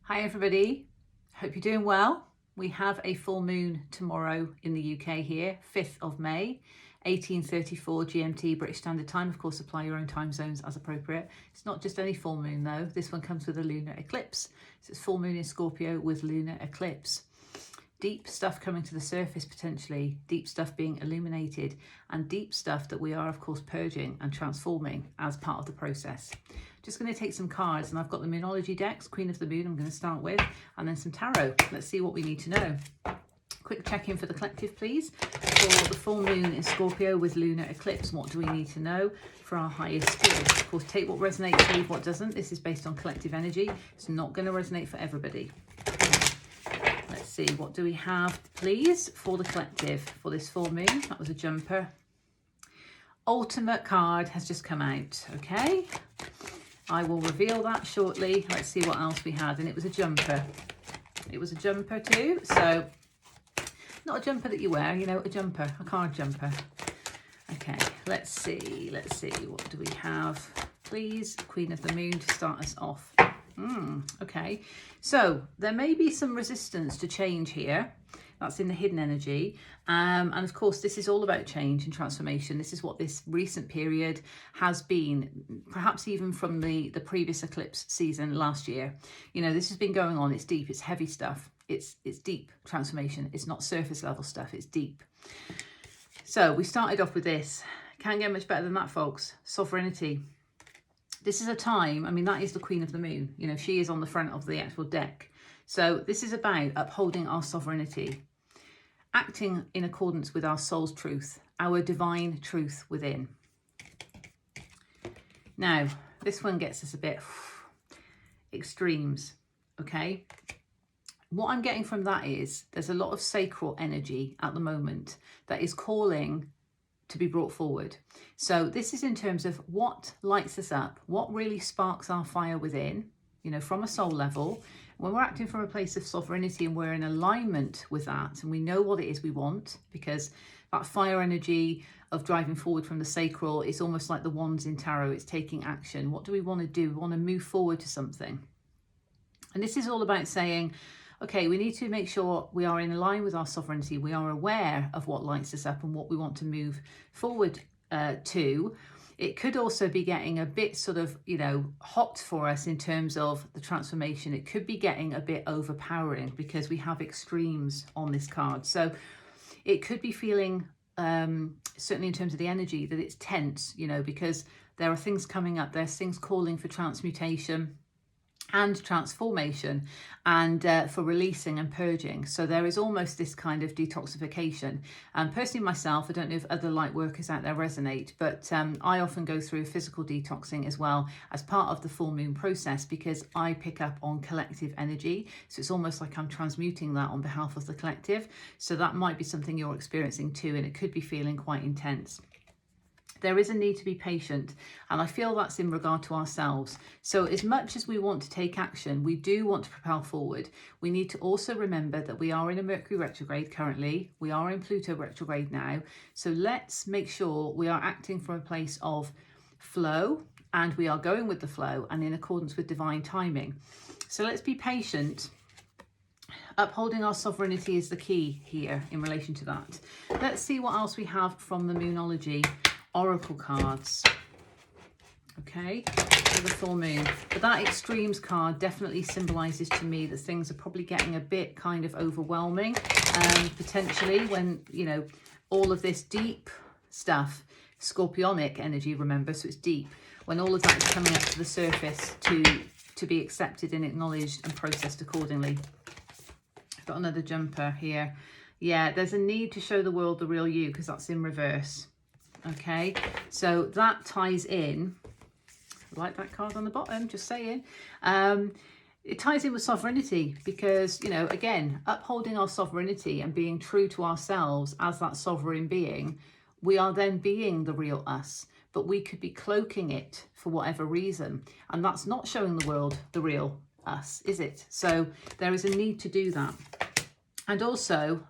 Hi everybody, hope you're doing well. We have a full moon tomorrow in the UK here, 5th of May, 1834 GMT British Standard Time. Of course, apply your own time zones as appropriate. It's not just any full moon though, this one comes with a lunar eclipse. So it's full moon in Scorpio with lunar eclipse. Deep stuff coming to the surface potentially, deep stuff being illuminated, and deep stuff that we are of course purging and transforming as part of the process. Just going to take some cards, and I've got the Moonology decks, Queen of the Moon I'm going to start with, and then some tarot. Let's see what we need to know. Quick check-in for the collective please. For the full moon in Scorpio with lunar eclipse, what do we need to know for our highest good? Of course, take what resonates, leave what doesn't. This is based on collective energy. It's not going to resonate for everybody. Let's see, what do we have please for the collective for this full moon? That was a jumper. Ultimate card has just come out, okay? I will reveal that shortly. Let's see what else we had. And it was a jumper. It was a jumper too. So not a jumper that you wear, you know, a jumper, a card jumper. Okay, let's see. Let's see. What do we have? Please, Queen of the Moon to start us off. Okay, so there may be some resistance to change here. That's in the hidden energy. And of course, this is all about change and transformation. This is what this recent period has been, perhaps even from the previous eclipse season last year. You know, this has been going on. It's deep, it's heavy stuff. It's deep transformation. It's not surface level stuff, it's deep. So we started off with this. Can't get much better than that, folks. Sovereignty. This is a time, I mean, that is the Queen of the Moon. You know, she is on the front of the actual deck. So this is about upholding our sovereignty, acting in accordance with our soul's truth, our divine truth within. Now, this one gets us a bit extremes, okay? What I'm getting from that is there's a lot of sacral energy at the moment that is calling to be brought forward. So this is in terms of what lights us up, what really sparks our fire within, you know, from a soul level. When we're acting from a place of sovereignty and we're in alignment with that, and we know what it is we want, because that fire energy of driving forward from the sacral is almost like the wands in tarot. It's taking action. What do we want to do? We want to move forward to something. And this is all about saying, okay, we need to make sure we are in line with our sovereignty. We are aware of what lights us up and what we want to move forward to. It could also be getting a bit sort of, you know, hot for us in terms of the transformation. It could be getting a bit overpowering because we have extremes on this card. So it could be feeling, certainly in terms of the energy, that it's tense, you know, because there are things coming up. There's things calling for transmutation and transformation, and for releasing and purging. So there is almost this kind of detoxification. And personally myself, I don't know if other light workers out there resonate, but I often go through physical detoxing as well as part of the full moon process, because I pick up on collective energy. So it's almost like I'm transmuting that on behalf of the collective. So that might be something you're experiencing too, and it could be feeling quite intense. There is a need to be patient, and I feel that's in regard to ourselves. So as much as we want to take action, we do want to propel forward, we need to also remember that we are in a Mercury retrograde currently, we are in Pluto retrograde now, so let's make sure we are acting from a place of flow, and we are going with the flow and in accordance with divine timing. So let's be patient. Upholding our sovereignty is the key here in relation to that. Let's see what else we have from the Moonology Oracle cards, okay, for the full moon. But that extremes card definitely symbolizes to me that things are probably getting a bit kind of overwhelming, potentially, when, you know, all of this deep stuff, scorpionic energy, remember, so it's deep, when all of that is coming up to the surface to be accepted and acknowledged and processed accordingly. I've got another jumper here. Yeah, there's a need to show the world the real you, because that's in reverse. Okay, so that ties in, I like that card on the bottom, just saying. It ties in with sovereignty because, you know, again, upholding our sovereignty and being true to ourselves as that sovereign being, we are then being the real us, but we could be cloaking it for whatever reason. And that's not showing the world the real us, is it? So there is a need to do that. And also,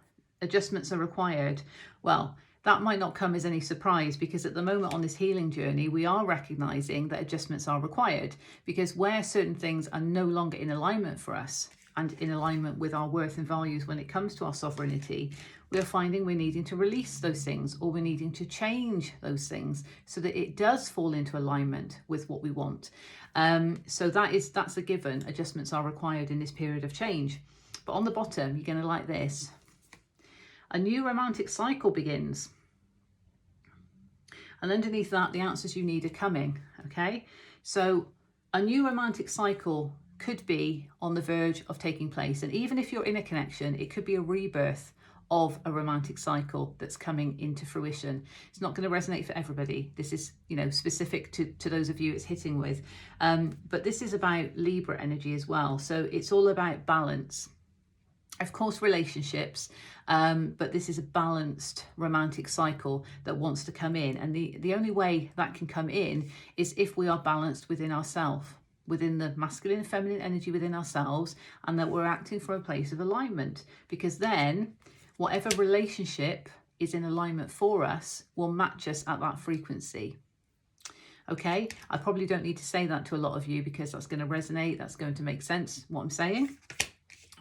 adjustments are required. Well, that might not come as any surprise, because at the moment on this healing journey, we are recognizing that adjustments are required, because where certain things are no longer in alignment for us and in alignment with our worth and values when it comes to our sovereignty, we are finding we're needing to release those things, or we're needing to change those things so that it does fall into alignment with what we want. So that's a given. Adjustments are required in this period of change. But on the bottom, you're going to like this. A new romantic cycle begins. And underneath that, the answers you need are coming, okay? So a new romantic cycle could be on the verge of taking place. And even if you're in a connection, it could be a rebirth of a romantic cycle that's coming into fruition. It's not going to resonate for everybody. This is, you know, specific to those of you it's hitting with. But this is about Libra energy as well. So it's all about balance. Of course, relationships, but this is a balanced romantic cycle that wants to come in. And the only way that can come in is if we are balanced within ourselves, within the masculine and feminine energy within ourselves, and that we're acting from a place of alignment. Because then whatever relationship is in alignment for us will match us at that frequency. Okay, I probably don't need to say that to a lot of you, because that's going to resonate, that's going to make sense what I'm saying.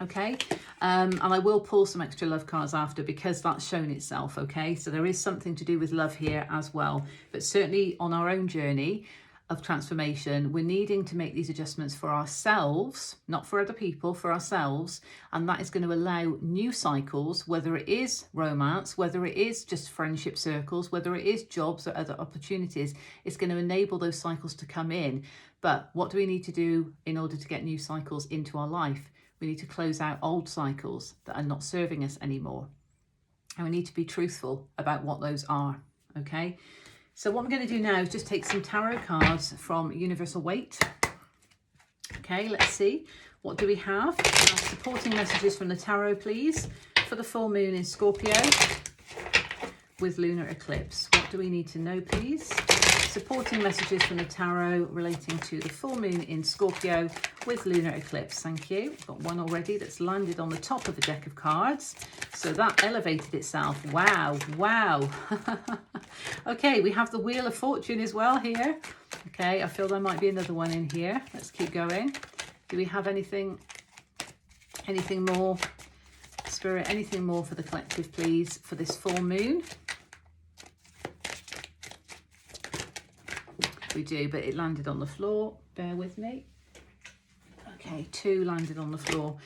Okay, and I will pull some extra love cards after, because that's shown itself. Okay, so there is something to do with love here as well, but certainly on our own journey of transformation, we're needing to make these adjustments for ourselves, not for other people, for ourselves. And that is going to allow new cycles, whether it is romance, whether it is just friendship circles, whether it is jobs or other opportunities. It's going to enable those cycles to come in. But what do we need to do in order to get new cycles into our life? We need to close out old cycles that are not serving us anymore. And we need to be truthful about what those are, okay? So what I'm going to do now is just take some tarot cards from Universal Weight. Okay, let's see. What do we have? Supporting messages from the tarot, please, for the full moon in Scorpio with lunar eclipse. What do we need to know, please? Supporting messages from the tarot relating to the full moon in Scorpio with lunar eclipse. Thank you. I've got one already that's landed on the top of the deck of cards. So that elevated itself. Wow, wow. Okay, we have the Wheel of Fortune as well here. Okay, I feel there might be another one in here. Let's keep going. Do we have anything more? Spirit, anything more for the collective, please, for this full moon? We do, but it landed on the floor. Bear with me. Okay, 2 landed on the floor.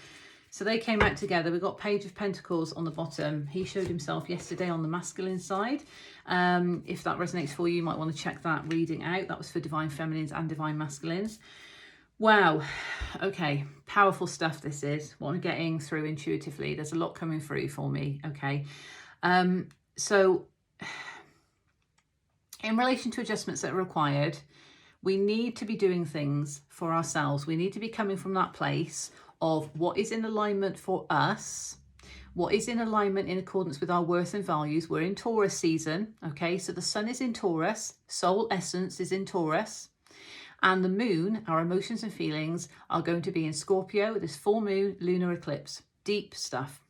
So they came out together. We've got Page of Pentacles on the bottom. He showed himself yesterday on the masculine side. If that resonates for you, you might want to check that reading out. That was for divine feminines and divine masculines. Wow. Okay, powerful stuff this is. What I'm getting through intuitively. There's a lot coming through for me. Okay. So in relation to adjustments that are required, we need to be doing things for ourselves. We need to be coming from that place of what is in alignment for us, what is in alignment in accordance with our worth and values. We're in Taurus season, okay? So the sun is in Taurus, soul essence is in Taurus, and the moon, our emotions and feelings, are going to be in Scorpio, this full moon lunar eclipse. Deep stuff,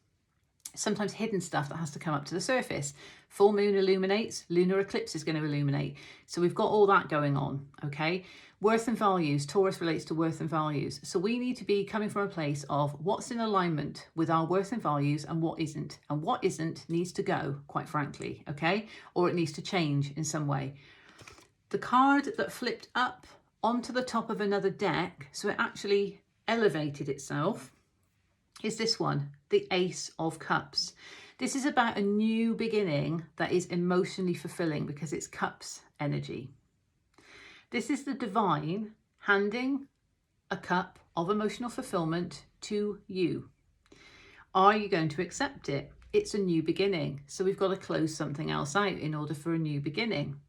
sometimes hidden stuff that has to come up to the surface. Full moon illuminates, lunar eclipse is going to illuminate. So we've got all that going on, okay? Worth and values, Taurus relates to worth and values. So we need to be coming from a place of what's in alignment with our worth and values and what isn't. And what isn't needs to go, quite frankly, okay? Or it needs to change in some way. The card that flipped up onto the top of another deck, so it actually elevated itself, is this one, the Ace of Cups. This is about a new beginning that is emotionally fulfilling because it's cups energy. This is the divine handing a cup of emotional fulfillment to you. Are you going to accept it? It's a new beginning. So we've got to close something else out in order for a new beginning.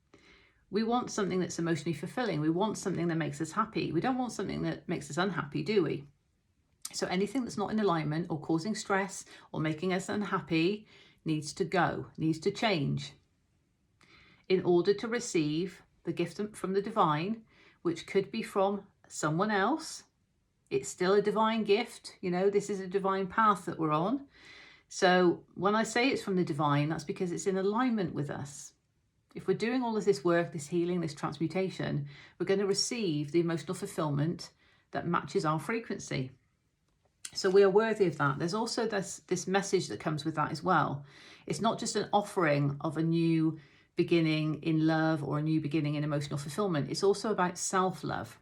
We want something that's emotionally fulfilling. We want something that makes us happy. We don't want something that makes us unhappy, do we? So anything that's not in alignment or causing stress or making us unhappy needs to go, needs to change in order to receive the gift from the divine, which could be from someone else. It's still a divine gift. You know, this is a divine path that we're on. So when I say it's from the divine, that's because it's in alignment with us. If we're doing all of this work, this healing, this transmutation, we're going to receive the emotional fulfillment that matches our frequency. So we are worthy of that. There's also this message that comes with that as well. It's not just an offering of a new beginning in love or a new beginning in emotional fulfillment. It's also about self-love.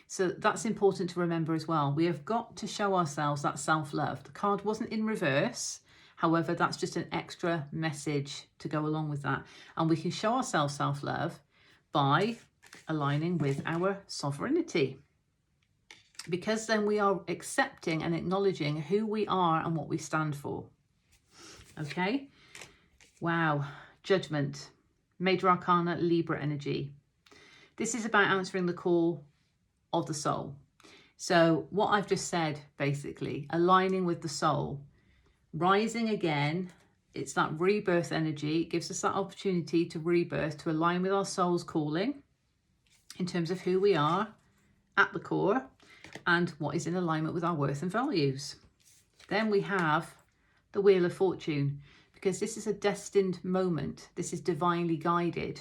So that's important to remember as well. We have got to show ourselves that self-love. The card wasn't in reverse. However, that's just an extra message to go along with that. And we can show ourselves self-love by aligning with our sovereignty. Because then we are accepting and acknowledging who we are and what we stand for. Okay? Wow. Judgment. Major Arcana, Libra energy. This is about answering the call of the soul. So what I've just said, basically, aligning with the soul, rising again, it's that rebirth energy. It gives us that opportunity to rebirth, to align with our soul's calling in terms of who we are at the core and what is in alignment with our worth and values. Then we have the Wheel of Fortune, because this is a destined moment. This is divinely guided.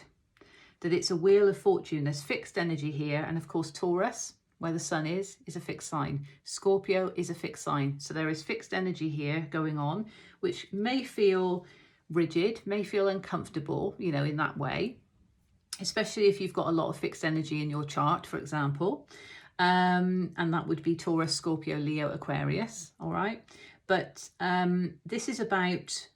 That it's a Wheel of Fortune. There's fixed energy here. And of course, Taurus, where the sun is a fixed sign. Scorpio is a fixed sign. So there is fixed energy here going on, which may feel rigid, may feel uncomfortable, you know, in that way, especially if you've got a lot of fixed energy in your chart, for example. And that would be Taurus, Scorpio, Leo, Aquarius. All right. But this is about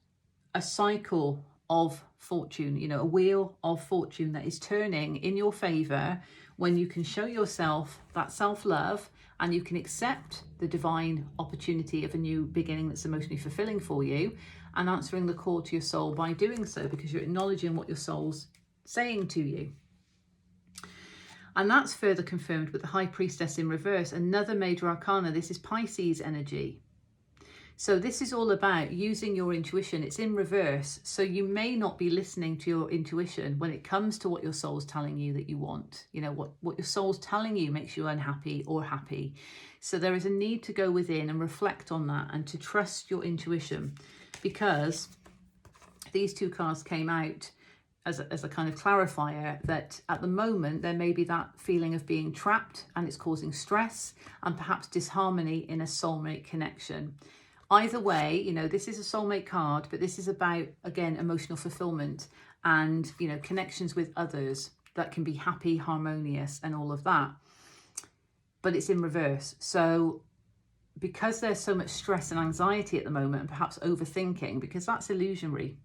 a cycle of fortune, you know, a wheel of fortune that is turning in your favor when you can show yourself that self-love and you can accept the divine opportunity of a new beginning that's emotionally fulfilling for you and answering the call to your soul by doing so, because you're acknowledging what your soul's saying to you. And that's further confirmed with the High Priestess in reverse, another major arcana. This is Pisces energy. So this is all about using your intuition. It's in reverse. So you may not be listening to your intuition when it comes to what your soul's telling you that you want. You know, what your soul's telling you makes you unhappy or happy. So there is a need to go within and reflect on that and to trust your intuition, because these two cards came out as a kind of clarifier that at the moment there may be that feeling of being trapped and it's causing stress and perhaps disharmony in a soulmate connection. Either way, you know, this is a soulmate card, but this is about, again, emotional fulfillment and, you know, connections with others that can be happy, harmonious and all of that. But it's in reverse. So because there's so much stress and anxiety at the moment and perhaps overthinking, because that's illusionary.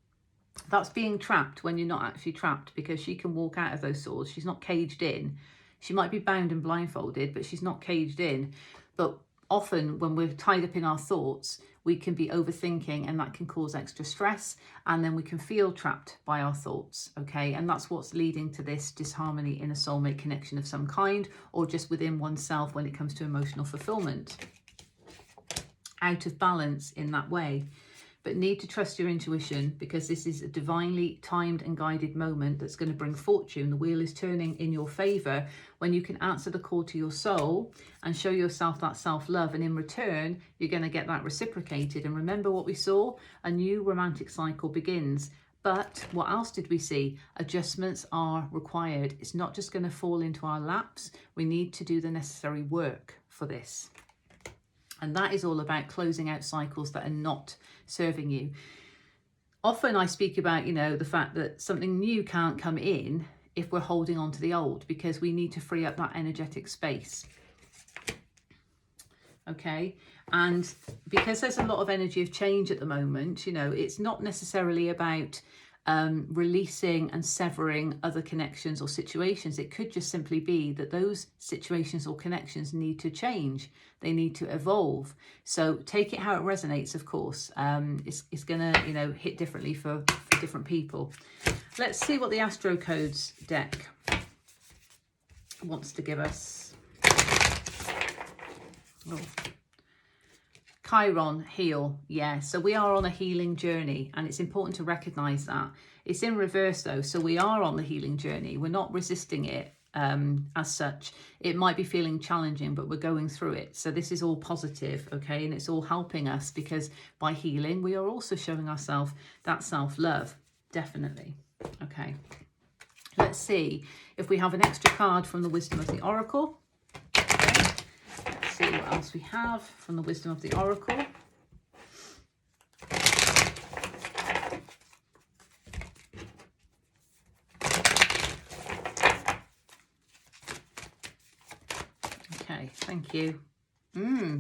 That's being trapped when you're not actually trapped, because she can walk out of those swords. She's not caged in. She might be bound and blindfolded, but she's not caged in. But often when we're tied up in our thoughts, we can be overthinking and that can cause extra stress, and then we can feel trapped by our thoughts, okay? And that's what's leading to this disharmony in a soulmate connection of some kind, or just within oneself when it comes to emotional fulfillment. Out of balance in that way. But need to trust your intuition, because this is a divinely timed and guided moment that's going to bring fortune. The wheel is turning in your favor when you can answer the call to your soul and show yourself that self-love. And in return, you're going to get that reciprocated. And remember what we saw? A new romantic cycle begins. But what else did we see? Adjustments are required. It's not just going to fall into our laps. We need to do the necessary work for this. And that is all about closing out cycles that are not serving you. Often I speak about, you know, the fact that something new can't come in if we're holding on to the old, because we need to free up that energetic space. Okay. And because there's a lot of energy of change at the moment, you know, it's not necessarily about releasing and severing other connections or situations. It could just simply be that those situations or connections need to change. They need to evolve. So take it how it resonates, of course. It's going to, you know, hit differently for different people. Let's see what the Astro Codes deck wants to give us. Oh. Chiron, heal. Yeah, so we are on a healing journey, and it's important to recognize that. It's in reverse though, so we are on the healing journey. We're not resisting it. as such. It might be feeling challenging, but we're going through it. So this is all positive, okay? And it's all helping us, because by healing, we are also showing ourselves that self-love, definitely. Okay, let's see if we have an extra card from the Wisdom of the Oracle. Okay. Let's see what else we have from the Wisdom of the Oracle. Okay, thank you.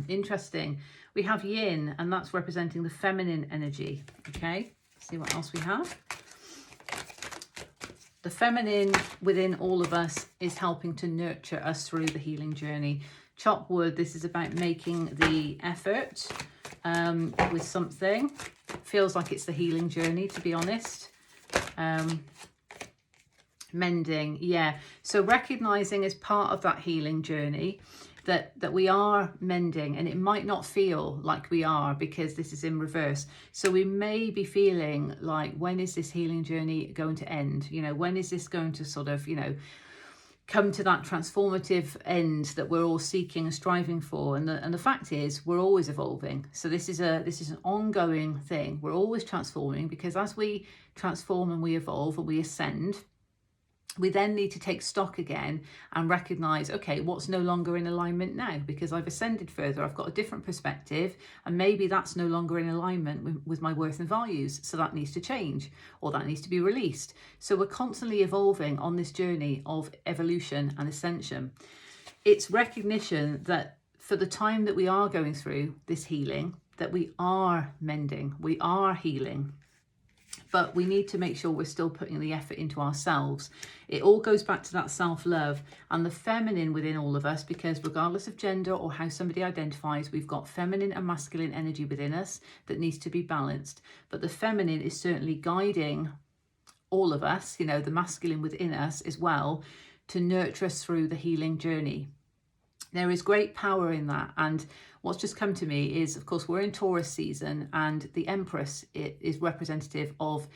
Interesting. We have yin, and that's representing the feminine energy. Okay, let's see what else we have. The feminine within all of us is helping to nurture us through the healing journey. Chop wood, this is about making the effort with something. Feels like it's the healing journey, to be honest. Mending, yeah. So recognizing as part of that healing journey that we are mending, and it might not feel like we are because this is in reverse. So we may be feeling like, when is this healing journey going to end? You know, when is this going to sort of, you know, come to that transformative end that we're all seeking and striving for? And the fact is, we're always evolving. So this is an ongoing thing. We're always transforming, because as we transform and we evolve and we ascend, we then need to take stock again and recognize, okay, what's no longer in alignment now? Because I've ascended further, I've got a different perspective, and maybe that's no longer in alignment with my worth and values. So that needs to change, or that needs to be released. So we're constantly evolving on this journey of evolution and ascension. It's recognition that for the time that we are going through this healing, that we are mending, we are healing. But we need to make sure we're still putting the effort into ourselves. It all goes back to that self-love and the feminine within all of us, because regardless of gender or how somebody identifies, we've got feminine and masculine energy within us that needs to be balanced. But the feminine is certainly guiding all of us, you know, the masculine within us as well, to nurture us through the healing journey. There is great power in that. And what's just come to me is, of course, we're in Taurus season, and the Empress is representative of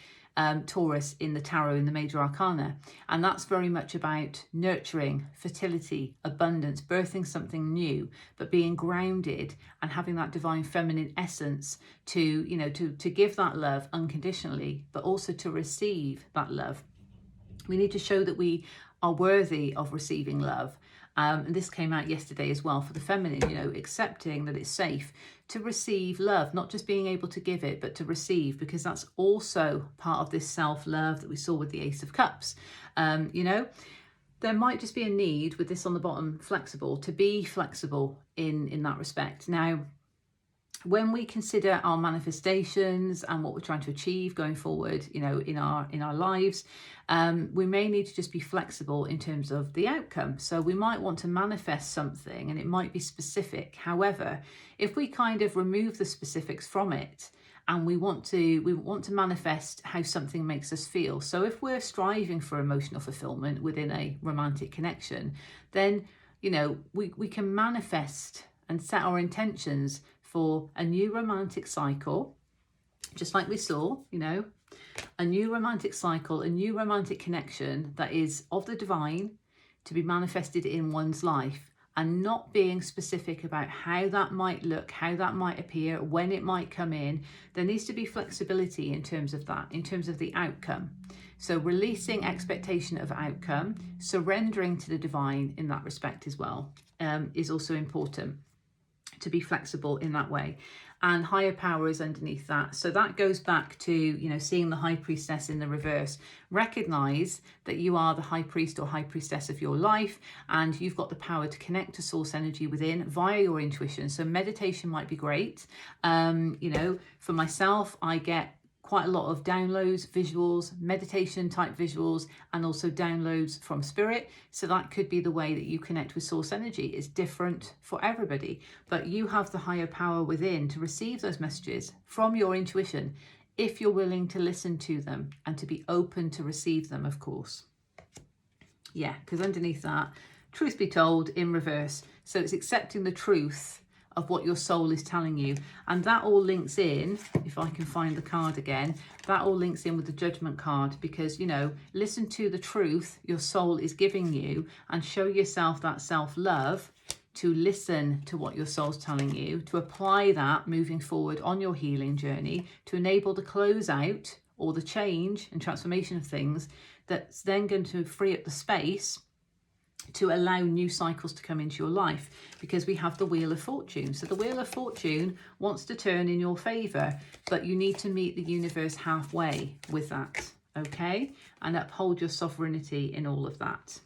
Taurus in the tarot, in the major arcana. And that's very much about nurturing, fertility, abundance, birthing something new, but being grounded and having that divine feminine essence to, you know, to give that love unconditionally, but also to receive that love. We need to show that we are worthy of receiving love. And this came out yesterday as well for the feminine, you know, accepting that it's safe to receive love, not just being able to give it, but to receive, because that's also part of this self-love that we saw with the Ace of Cups. You know, there might just be a need with this on the bottom, flexible, to be flexible in that respect. Now, when we consider our manifestations and what we're trying to achieve going forward, you know, in our lives, we may need to just be flexible in terms of the outcome. So we might want to manifest something, and it might be specific. However, if we kind of remove the specifics from it, and we want to manifest how something makes us feel. So if we're striving for emotional fulfillment within a romantic connection, then, you know, we can manifest and set our intentions for a new romantic cycle, just like we saw, you know, a new romantic cycle, a new romantic connection that is of the divine to be manifested in one's life, and not being specific about how that might look, how that might appear, when it might come in. There needs to be flexibility in terms of that, in terms of the outcome. So releasing expectation of outcome, surrendering to the divine in that respect as well, is also important, to be flexible in that way. And higher power is underneath that. So that goes back to, you know, seeing the high priestess in the reverse. Recognize that you are the high priest or high priestess of your life, and you've got the power to connect to source energy within via your intuition. So meditation might be great. You know, for myself, I get quite a lot of downloads, visuals, meditation type visuals, and also downloads from spirit. So that could be the way that you connect with source energy. It's different for everybody, but you have the higher power within to receive those messages from your intuition, if you're willing to listen to them and to be open to receive them, of course. Yeah, because underneath that, truth be told, in reverse. So it's accepting the truth of what your soul is telling you. And that all links in, if I can find the card again, that all links in with the Judgment card, because, you know, listen to the truth your soul is giving you and show yourself that self-love to listen to what your soul's telling you, to apply that moving forward on your healing journey, to enable the closeout or the change and transformation of things that's then going to free up the space to allow new cycles to come into your life, because we have the Wheel of Fortune. So the Wheel of Fortune wants to turn in your favor, but you need to meet the universe halfway with that, okay? And uphold your sovereignty in all of that.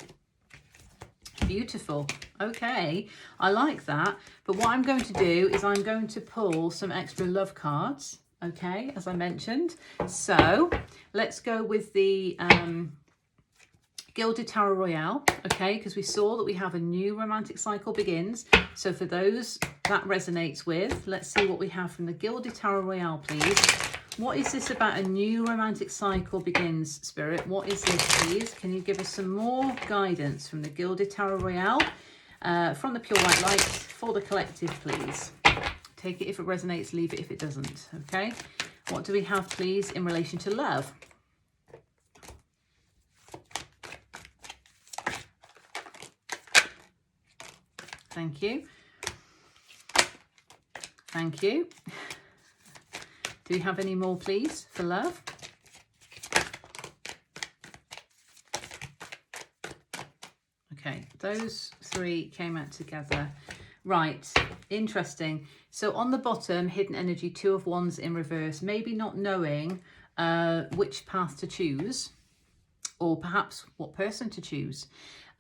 Beautiful. Okay, I like that. But what I'm going to do is I'm going to pull some extra love cards, okay, as I mentioned. So let's go with the Gilded Tarot Royale, okay, because we saw that we have a new romantic cycle begins. So for those that resonates with, let's see what we have from the Gilded Tarot Royale, please. What is this about a new romantic cycle begins, Spirit? What is this, please? Can you give us some more guidance from the Gilded Tarot Royale, from the Pure White Light for the collective, please? Take it if it resonates, leave it if it doesn't, okay? What do we have, please, in relation to love? Thank you. Thank you. Do we have any more, please, for love? Okay, those three came out together. Right, interesting. So on the bottom, hidden energy, 2 of Wands in reverse, maybe not knowing which path to choose, or perhaps what person to choose.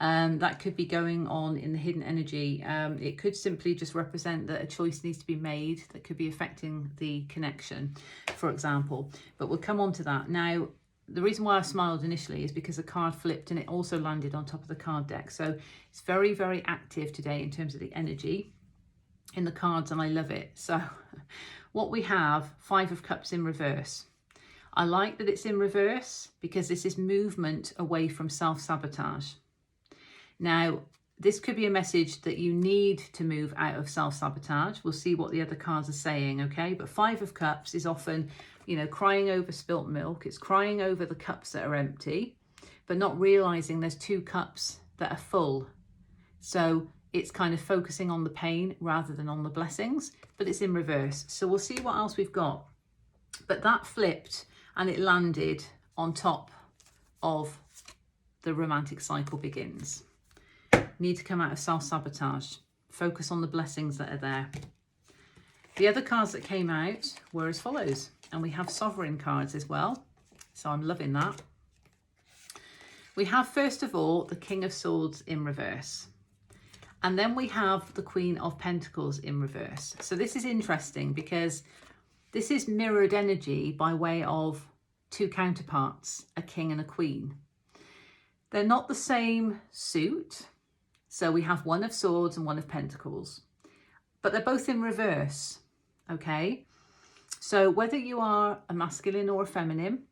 That could be going on in the hidden energy. It could simply just represent that a choice needs to be made that could be affecting the connection, for example. But we'll come on to that. Now, the reason why I smiled initially is because the card flipped and it also landed on top of the card deck. So it's very, very active today in terms of the energy in the cards, and I love it. So what we have, 5 of Cups in reverse. I like that it's in reverse because this is movement away from self-sabotage. Now, this could be a message that you need to move out of self-sabotage. We'll see what the other cards are saying, okay? But 5 of Cups is often, you know, crying over spilt milk. It's crying over the cups that are empty, but not realizing there's 2 cups that are full. So it's kind of focusing on the pain rather than on the blessings, but it's in reverse. So we'll see what else we've got. But that flipped and it landed on top of the romantic cycle begins. Need to come out of self-sabotage. Focus on the blessings that are there. The other cards that came out were as follows. And we have sovereign cards as well. So I'm loving that. We have, first of all, the King of Swords in reverse. And then we have the Queen of Pentacles in reverse. So this is interesting because this is mirrored energy by way of 2 counterparts, a king and a queen. They're not the same suit. So we have 1 of Swords and 1 of Pentacles, but they're both in reverse, okay? So whether you are a masculine or a feminine,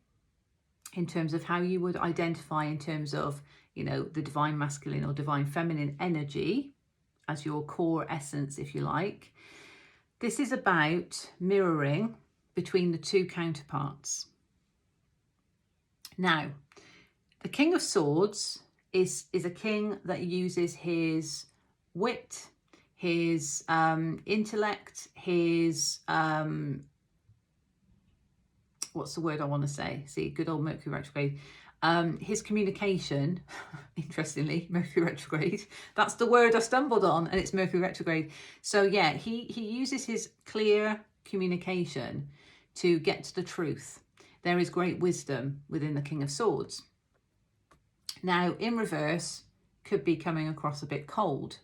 in terms of how you would identify in terms of, you know, the divine masculine or divine feminine energy as your core essence, if you like, this is about mirroring between the 2 counterparts. Now, the King of Swords is a king that uses his wit, his intellect, his what's the word I want to say? See, good old Mercury retrograde. His communication, interestingly, Mercury retrograde. That's the word I stumbled on, and it's Mercury retrograde. So yeah, he uses his clear communication to get to the truth. There is great wisdom within the King of Swords. Now, in reverse, could be coming across a bit cold.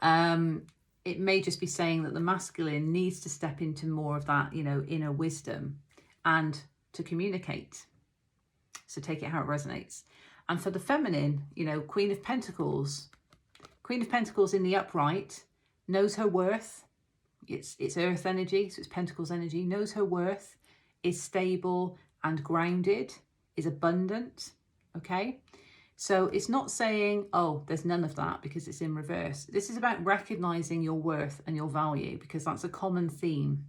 It may just be saying that the masculine needs to step into more of that, you know, inner wisdom and to communicate. So take it how it resonates. And for the feminine, you know, Queen of Pentacles in the upright, knows her worth. It's earth energy, so it's Pentacles energy, knows her worth, is stable and grounded, is abundant, okay? So it's not saying, oh, there's none of that because it's in reverse. This is about recognizing your worth and your value, because that's a common theme.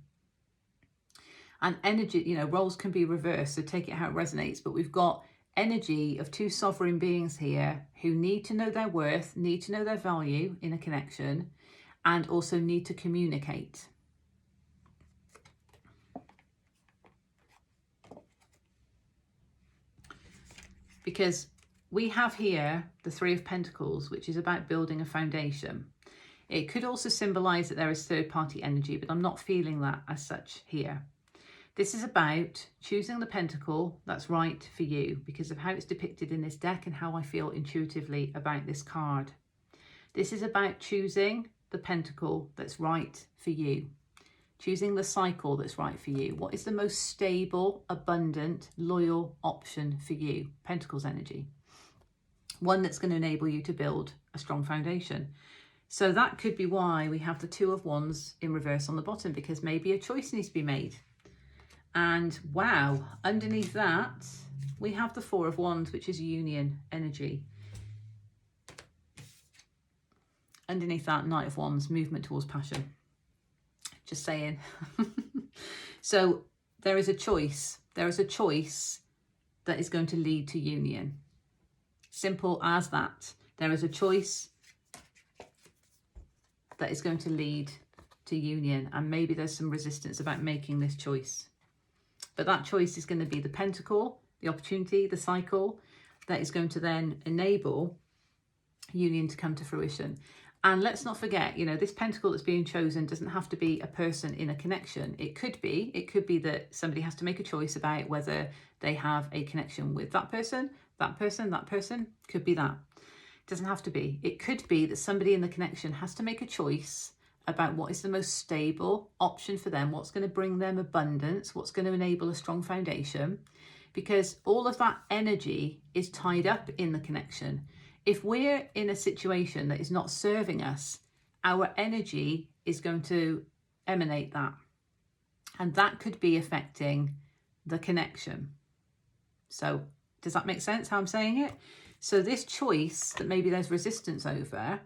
And energy, you know, roles can be reversed, so take it how it resonates. But we've got energy of two sovereign beings here who need to know their worth, need to know their value in a connection, and also need to communicate. Because we have here the Three of Pentacles, which is about building a foundation. It could also symbolize that there is third-party energy, but I'm not feeling that as such here. This is about choosing the pentacle that's right for you because of how it's depicted in this deck and how I feel intuitively about this card. This is about choosing the pentacle that's right for you. Choosing the cycle that's right for you. What is the most stable, abundant, loyal option for you? Pentacles energy. One that's going to enable you to build a strong foundation. So that could be why we have the Two of Wands in reverse on the bottom, because maybe a choice needs to be made. And wow, underneath that, we have the Four of Wands, which is union energy. Underneath that, Knight of Wands, movement towards passion. Just saying. So there is a choice. There is a choice that is going to lead to union. Simple as that. There is a choice that is going to lead to union. And maybe there's some resistance about making this choice. But that choice is going to be the pentacle, the opportunity, the cycle that is going to then enable union to come to fruition. And let's not forget, you know, this pentacle that's being chosen doesn't have to be a person in a connection. It could be that somebody has to make a choice about whether they have a connection with that person, that person, that person. Could be that. It doesn't have to be. It could be that somebody in the connection has to make a choice about what is the most stable option for them, what's going to bring them abundance, what's going to enable a strong foundation, because all of that energy is tied up in the connection. If we're in a situation that is not serving us, our energy is going to emanate that. And that could be affecting the connection. So does that make sense how I'm saying it? So this choice that maybe there's resistance over,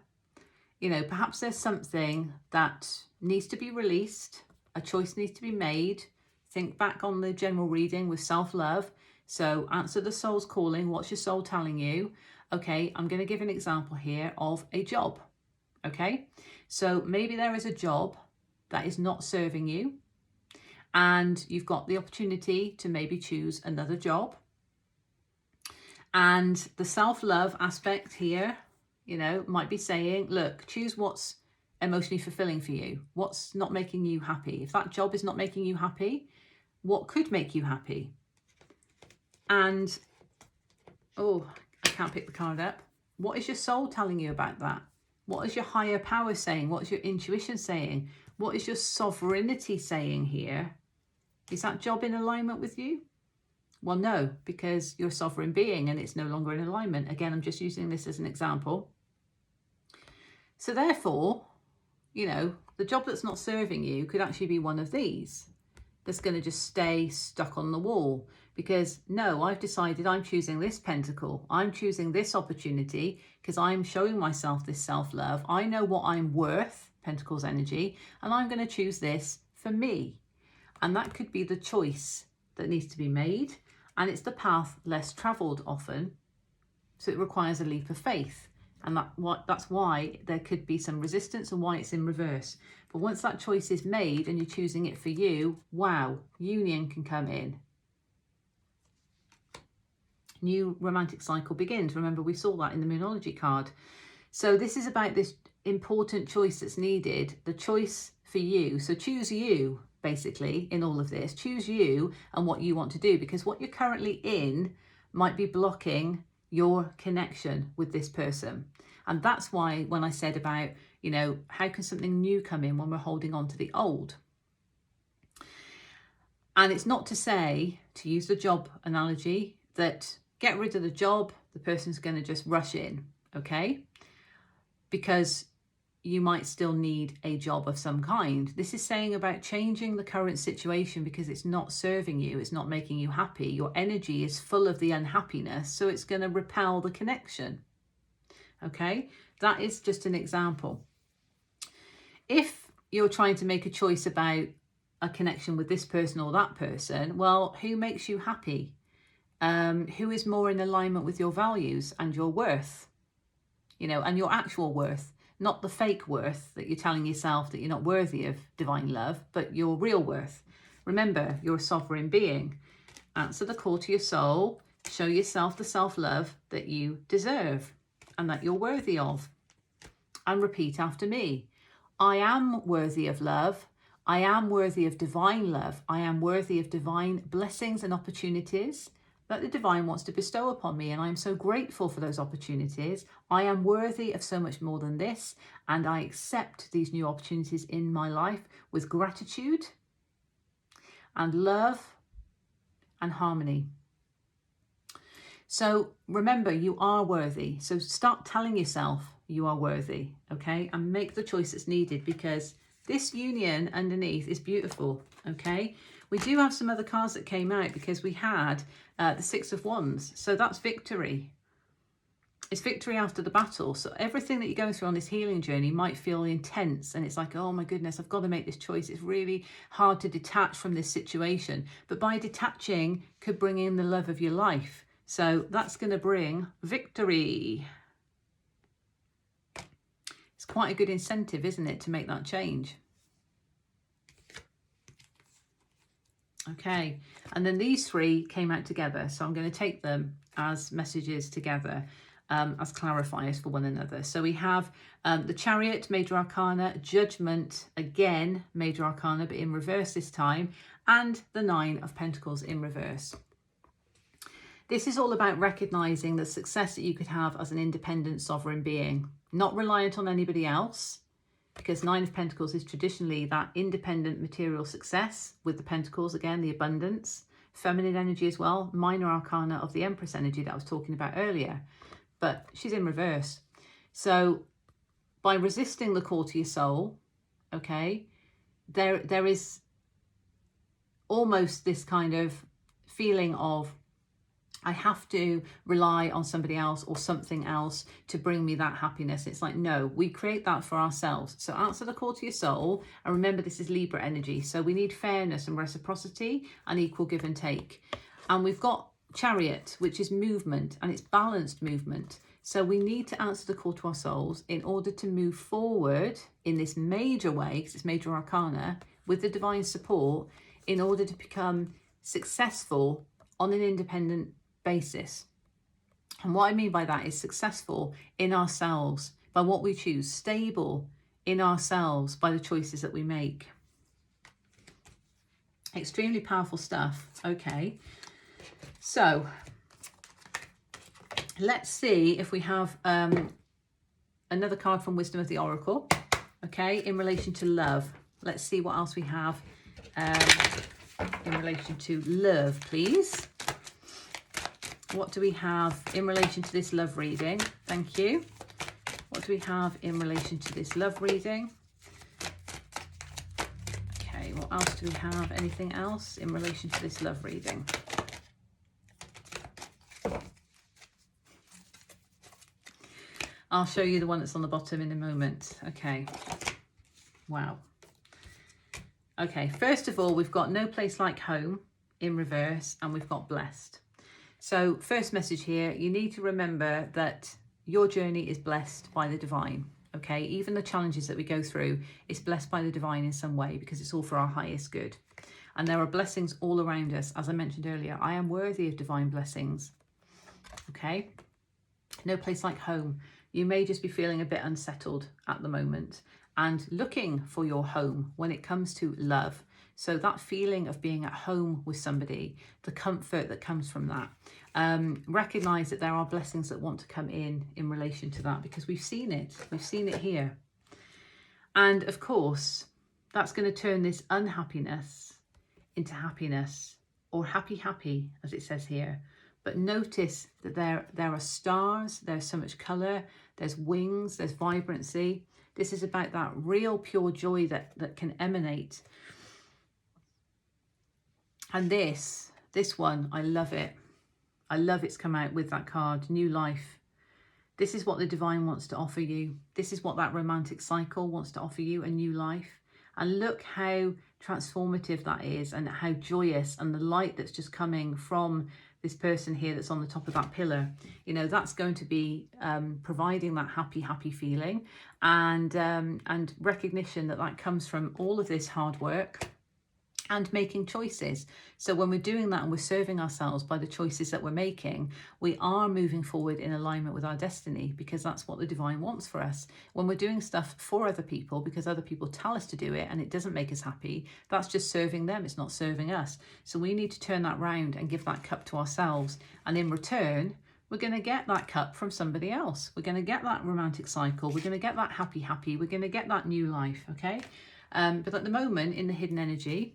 you know, perhaps there's something that needs to be released. A choice needs to be made. Think back on the general reading with self-love. So answer the soul's calling. What's your soul telling you? Okay, I'm going to give an example here of a job. Okay, so maybe there is a job that is not serving you and you've got the opportunity to maybe choose another job. And the self-love aspect here, you know, might be saying, look, choose what's emotionally fulfilling for you. What's not making you happy? If that job is not making you happy, what could make you happy? And, oh, I can't pick the card up. What is your soul telling you about that? What is your higher power saying? What is your intuition saying? What is your sovereignty saying here? Is that job in alignment with you? Well, no, because you're a sovereign being and it's no longer in alignment. Again, I'm just using this as an example. So therefore, you know, the job that's not serving you could actually be one of these that's going to just stay stuck on the wall. Because no, I've decided I'm choosing this pentacle. I'm choosing this opportunity because I'm showing myself this self-love. I know what I'm worth, Pentacles energy, and I'm going to choose this for me. And that could be the choice that needs to be made. And it's the path less traveled often. So it requires a leap of faith. And that's why there could be some resistance and why it's in reverse. But once that choice is made and you're choosing it for you, wow, union can come in. New romantic cycle begins. Remember, we saw that in the Moonology card. So this is about this important choice that's needed, the choice for you. So choose you, basically, in all of this. Choose you and what you want to do, because what you're currently in might be blocking your connection with this person. And that's why when I said about, you know, how can something new come in when we're holding on to the old? And it's not to say, to use the job analogy, that get rid of the job, the person's going to just rush in, okay? Because you might still need a job of some kind. This is saying about changing the current situation because it's not serving you, it's not making you happy. Your energy is full of the unhappiness, so it's going to repel the connection. Okay, that is just an example. If you're trying to make a choice about a connection with this person or that person, well, who makes you happy? Who is more in alignment with your values and your worth, you know, and your actual worth, not the fake worth that you're telling yourself that you're not worthy of divine love, but your real worth. Remember, you're a sovereign being. Answer the call to your soul. Show yourself the self-love that you deserve and that you're worthy of. And repeat after me. I am worthy of love. I am worthy of divine love. I am worthy of divine blessings and opportunities that the divine wants to bestow upon me, and I'm so grateful for those opportunities. I am worthy of so much more than this, and I accept these new opportunities in my life with gratitude and love and harmony. So remember, you are worthy. So start telling yourself you are worthy, okay? And make the choice that's needed, because this union underneath is beautiful, okay? We do have some other cards that came out because we had the Six of Wands. So that's victory. It's victory after the battle. So everything that you're going through on this healing journey might feel intense. And it's like, oh my goodness, I've got to make this choice. It's really hard to detach from this situation. But by detaching could bring in the love of your life. So that's going to bring victory. It's quite a good incentive, isn't it, to make that change? Okay, and then these three came out together, so I'm going to take them as messages together, as clarifiers for one another. So we have the Chariot, Major Arcana, Judgment, again, Major Arcana, but in reverse this time, and the Nine of Pentacles in reverse. This is all about recognizing the success that you could have as an independent sovereign being, not reliant on anybody else. Because Nine of Pentacles is traditionally that independent material success, with the Pentacles, again, the abundance, feminine energy as well, minor arcana of the Empress energy that I was talking about earlier, but she's in reverse. So by resisting the call to your soul, okay, there is almost this kind of feeling of, I have to rely on somebody else or something else to bring me that happiness. It's like, no, we create that for ourselves. So answer the call to your soul. And remember, this is Libra energy. So we need fairness and reciprocity and equal give and take. And we've got Chariot, which is movement, and it's balanced movement. So we need to answer the call to our souls in order to move forward in this major way, because it's Major Arcana, with the divine support, in order to become successful on an independent basis. And what I mean by that is successful in ourselves by what we choose, stable in ourselves by the choices that we make. Extremely powerful stuff. Okay, so let's see if we have another card from Wisdom of the Oracle, okay, in relation to love. Let's see what else we have in relation to love, please. What do we have in relation to this love reading? Thank you. What do we have in relation to this love reading? Okay, what else do we have? Anything else in relation to this love reading? I'll show you the one that's on the bottom in a moment. Okay. Wow. Okay, first of all, we've got No Place Like Home in reverse, and we've got Blessed. So first message here, you need to remember that your journey is blessed by the divine, okay? Even the challenges that we go through is blessed by the divine in some way, because it's all for our highest good. And there are blessings all around us. As I mentioned earlier, I am worthy of divine blessings, okay? No place like home. You may just be feeling a bit unsettled at the moment and looking for your home when it comes to love. So that feeling of being at home with somebody, the comfort that comes from that, recognize that there are blessings that want to come in relation to that, because we've seen it here. And of course, that's going to turn this unhappiness into happiness, or happy, as it says here. But notice that there are stars, there's so much color, there's wings, there's vibrancy. This is about that real pure joy that can emanate. And this one, I love it. I love it's come out with that card, new life. This is what the divine wants to offer you. This is what that romantic cycle wants to offer you, a new life. And look how transformative that is, and how joyous, and the light that's just coming from this person here that's on the top of that pillar. You know, that's going to be providing that happy feeling, and recognition that that comes from all of this hard work and making choices. So when we're doing that and we're serving ourselves by the choices that we're making, we are moving forward in alignment with our destiny, because that's what the divine wants for us. When we're doing stuff for other people because other people tell us to do it and it doesn't make us happy, that's just serving them, it's not serving us. So we need to turn that round and give that cup to ourselves, and in return we're going to get that cup from somebody else. We're going to get that romantic cycle, we're going to get that happy, we're going to get that new life. Okay, but at the moment in the hidden energy,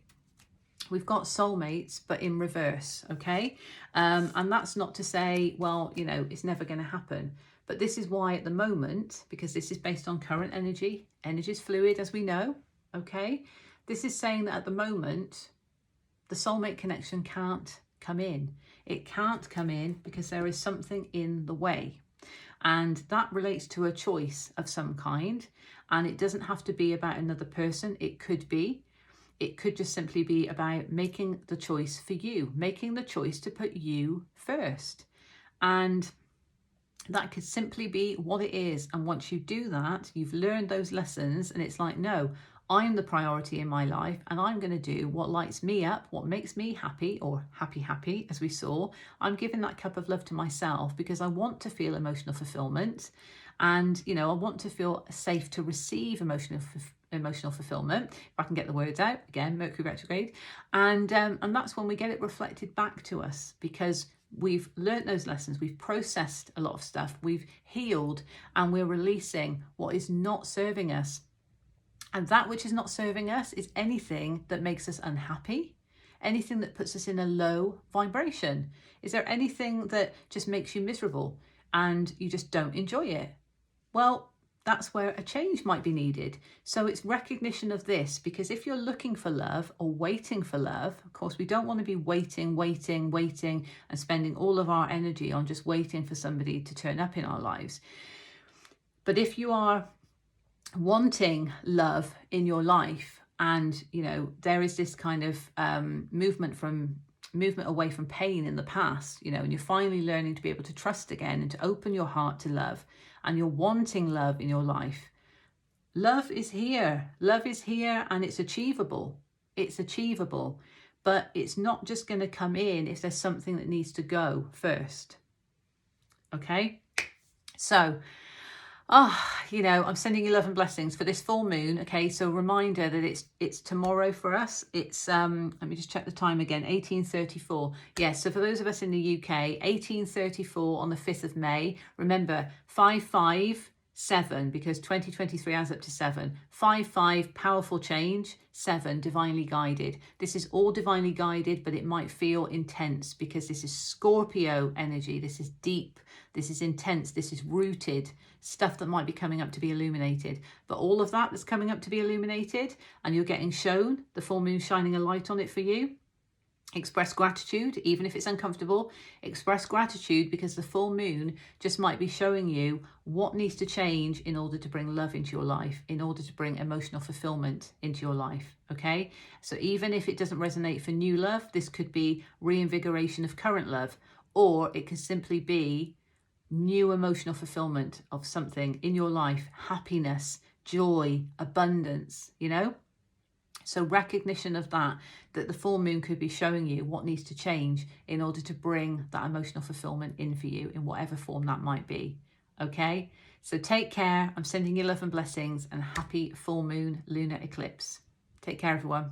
we've got soulmates, but in reverse, okay? And that's not to say, well, you know, it's never going to happen. But this is why at the moment, because this is based on current energy, energy is fluid, as we know, okay? This is saying that at the moment, the soulmate connection can't come in. It can't come in because there is something in the way. And that relates to a choice of some kind. And it doesn't have to be about another person. It could be. It could just simply be about making the choice for you, making the choice to put you first. And that could simply be what it is. And once you do that, you've learned those lessons, and it's like, no, I'm the priority in my life, and I'm going to do what lights me up, what makes me happy, or happy, as we saw. I'm giving that cup of love to myself because I want to feel emotional fulfillment. And, you know, I want to feel safe to receive emotional fulfillment, if I can get the words out, again, Mercury retrograde. And that's when we get it reflected back to us, because we've learnt those lessons, we've processed a lot of stuff, we've healed, and we're releasing what is not serving us. And that which is not serving us is anything that makes us unhappy, anything that puts us in a low vibration. Is there anything that just makes you miserable and you just don't enjoy it? Well, that's where a change might be needed. So it's recognition of this, because if you're looking for love or waiting for love, of course, we don't want to be waiting and spending all of our energy on just waiting for somebody to turn up in our lives. But if you are wanting love in your life, and, you know, there is this kind of movement away from pain in the past, you know, and you're finally learning to be able to trust again and to open your heart to love, and you're wanting love in your life, love is here. Love is here, and it's achievable. It's achievable, but it's not just going to come in if there's something that needs to go first. Okay, so you know, I'm sending you love and blessings for this full moon. Okay, so a reminder that it's tomorrow for us. It's let me just check the time again, 18:34. Yes, so for those of us in the UK, 18:34 on the 5th of May. Remember, 557, because 2023 adds up to 7. 55, powerful change. 7, divinely guided. This is all divinely guided, but it might feel intense because this is Scorpio energy. This is deep. This is intense. This is rooted stuff that might be coming up to be illuminated. But all of that that's coming up to be illuminated, and you're getting shown, the full moon shining a light on it for you. Express gratitude, even if it's uncomfortable. Express gratitude, because the full moon just might be showing you what needs to change in order to bring love into your life, in order to bring emotional fulfillment into your life. Okay, so even if it doesn't resonate for new love, this could be reinvigoration of current love, or it could simply be new emotional fulfillment of something in your life, happiness, joy, abundance, you know. So recognition of that the full moon could be showing you what needs to change in order to bring that emotional fulfillment in for you, in whatever form that might be. Okay, so take care. I'm sending you love and blessings, and happy full moon lunar eclipse. Take care, everyone.